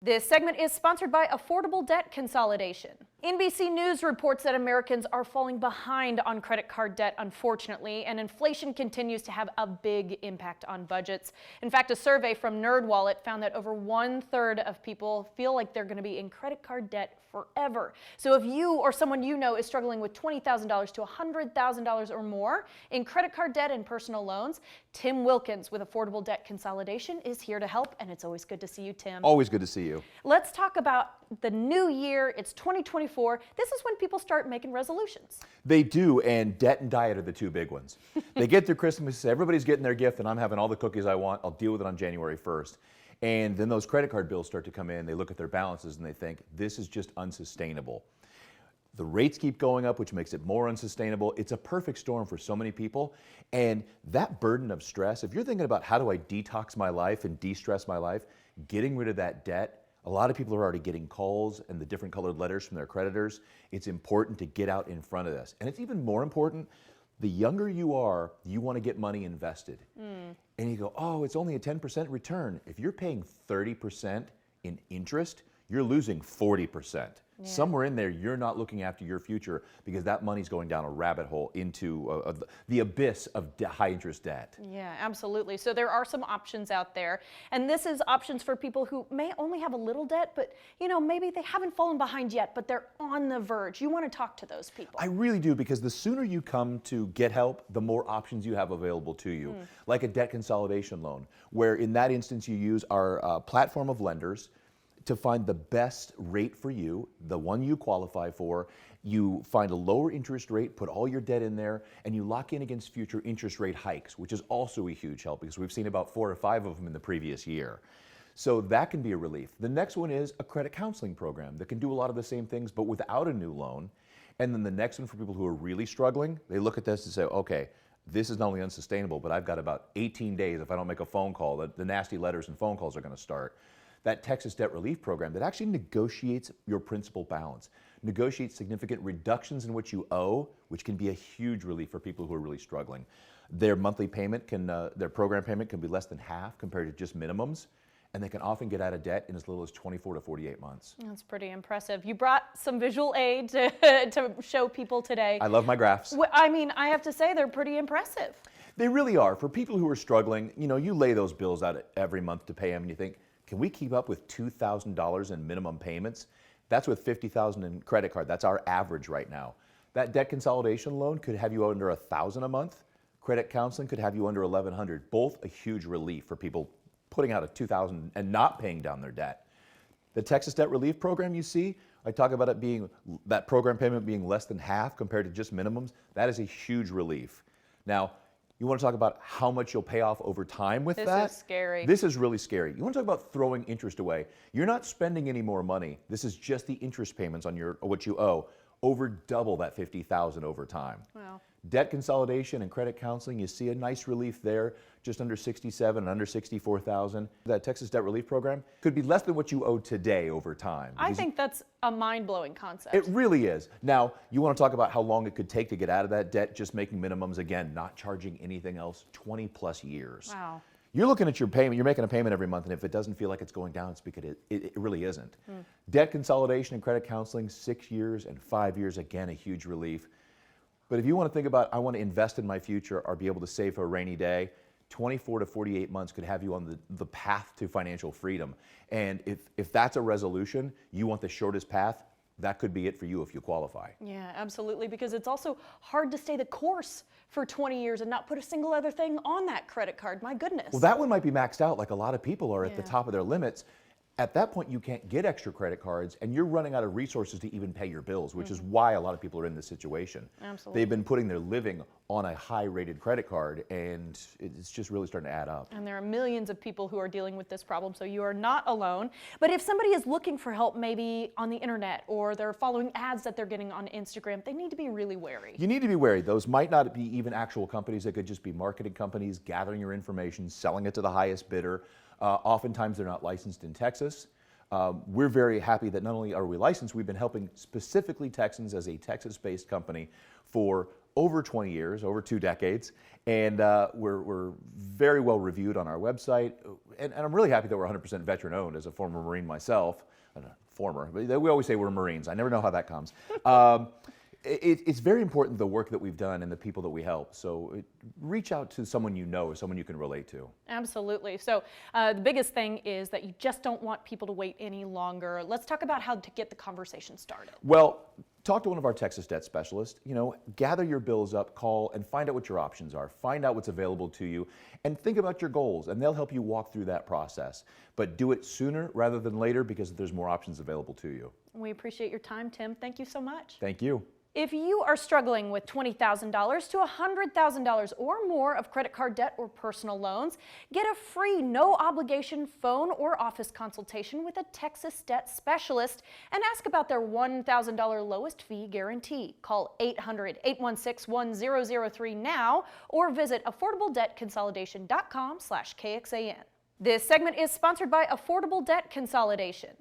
This segment is sponsored by Affordable Debt Consolidation. NBC News reports that Americans are falling behind on credit card debt, unfortunately, and inflation continues to have a big impact on budgets. In fact, a survey from NerdWallet found that over 1/3 of people feel like they're going to be in credit card debt forever. So if you or someone you know is struggling with $20,000 to $100,000 or more in credit card debt and personal loans, Tim Wilkins with Affordable Debt Consolidation is here to help, and it's always good to see you, Tim. Always good to see you. Let's talk about the new year. It's 2024. This is when people start making resolutions. They do, and debt and diet are the two big ones. They get through Christmas, everybody's getting their gift, and I'm having all the cookies I want. I'll deal with it on January 1st. And then those credit card bills start to come in. They look at their balances and they think, this is just unsustainable. The rates keep going up, which makes it more unsustainable. It's a perfect storm for so many people. And that burden of stress, if you're thinking about how do I detox my life and de-stress my life, getting rid of that debt, a lot of people are already getting calls and the different colored letters from their creditors. It's important to get out in front of this. And it's even more important, the younger you are, you want to get money invested. And you go, oh, it's only a 10% return. If you're paying 30% in interest, you're losing 40%. Yeah. Somewhere in there, you're not looking after your future because that money's going down a rabbit hole into the abyss of high interest debt. Yeah, absolutely. So there are some options out there. And this is options for people who may only have a little debt, but maybe they haven't fallen behind yet, but they're on the verge. You want to talk to those people. I really do, because the sooner you come to get help, the more options you have available to you. Like a debt consolidation loan, where in that instance you use our platform of lenders to find the best rate for you, the one you qualify for. You find a lower interest rate, put all your debt in there, and you lock in against future interest rate hikes, which is also a huge help because we've seen about 4 or 5 of them in the previous year. So that can be a relief. The next one is a credit counseling program that can do a lot of the same things but without a new loan. And then the next one for people who are really struggling, they look at this and say, okay, this is not only unsustainable, but I've got about 18 days if I don't make a phone call, the nasty letters and phone calls are going to start. That Texas Debt Relief Program that actually negotiates your principal balance, negotiates significant reductions in what you owe, which can be a huge relief for people who are really struggling. Their monthly payment their program payment can be less than half compared to just minimums, and they can often get out of debt in as little as 24 to 48 months. That's pretty impressive. You brought some visual aid to show people today. I love my graphs. I mean, I have to say they're pretty impressive. They really are. For people who are struggling, you lay those bills out every month to pay them, and you think, can we keep up with $2,000 in minimum payments? That's with $50,000 in credit card. That's our average right now. That debt consolidation loan could have you under $1,000 a month. Credit counseling could have you under $1,100. Both a huge relief for people putting out a $2,000 and not paying down their debt. The Texas Debt Relief Program you see, I talk about it being, that program payment being less than half compared to just minimums. That is a huge relief. Now, you want to talk about how much you'll pay off over time with that? This is scary. This is really scary. You want to talk about throwing interest away. You're not spending any more money. This is just the interest payments on what you owe. Over double that $50,000 over time. Wow. Debt consolidation and credit counseling, you see a nice relief there, just under $67,000 and under $64,000. That Texas Debt Relief Program could be less than what you owe today over time. I think that's a mind-blowing concept. It really is. Now, you want to talk about how long it could take to get out of that debt, just making minimums, again, not charging anything else, 20 plus years. Wow. You're looking at your payment, you're making a payment every month, and if it doesn't feel like it's going down, it's because it really isn't. Debt consolidation and credit counseling, 6 years and 5 years, again, a huge relief. But if you want to think about, I want to invest in my future or be able to save for a rainy day, 24 to 48 months could have you on the path to financial freedom. And if that's a resolution, you want the shortest path, that could be it for you if you qualify. Yeah, absolutely, because it's also hard to stay the course for 20 years and not put a single other thing on that credit card. My goodness. Well, that one might be maxed out, like a lot of people are at the top of their limits. At that point, you can't get extra credit cards, and you're running out of resources to even pay your bills, which is why a lot of people are in this situation. Absolutely. They've been putting their living on a high-rated credit card, and it's just really starting to add up. And there are millions of people who are dealing with this problem, so you are not alone. But if somebody is looking for help, maybe on the internet, or they're following ads that they're getting on Instagram, they need to be really wary. You need to be wary. Those might not be even actual companies. They could just be marketing companies gathering your information, selling it to the highest bidder. Oftentimes, they're not licensed in Texas. We're very happy that not only are we licensed, we've been helping specifically Texans as a Texas-based company for over 20 years, over 2 decades, and we're very well reviewed on our website. And I'm really happy that we're 100% veteran owned as a former Marine myself. Former, but we always say we're Marines. I never know how that comes. It's very important the work that we've done and the people that we help. So reach out to someone you know, someone you can relate to. Absolutely. So the biggest thing is that you just don't want people to wait any longer. Let's talk about how to get the conversation started. Well, talk to one of our Texas debt specialists. Gather your bills up, call, and find out what your options are. Find out what's available to you, and think about your goals, and they'll help you walk through that process. But do it sooner rather than later because there's more options available to you. We appreciate your time, Tim. Thank you so much. Thank you. If you are struggling with $20,000 to $100,000 or more of credit card debt or personal loans, get a free no-obligation phone or office consultation with a Texas debt specialist and ask about their $1,000 lowest fee guarantee. Call 800-816-1003 now or visit affordabledebtconsolidation.com/KXAN. This segment is sponsored by Affordable Debt Consolidation.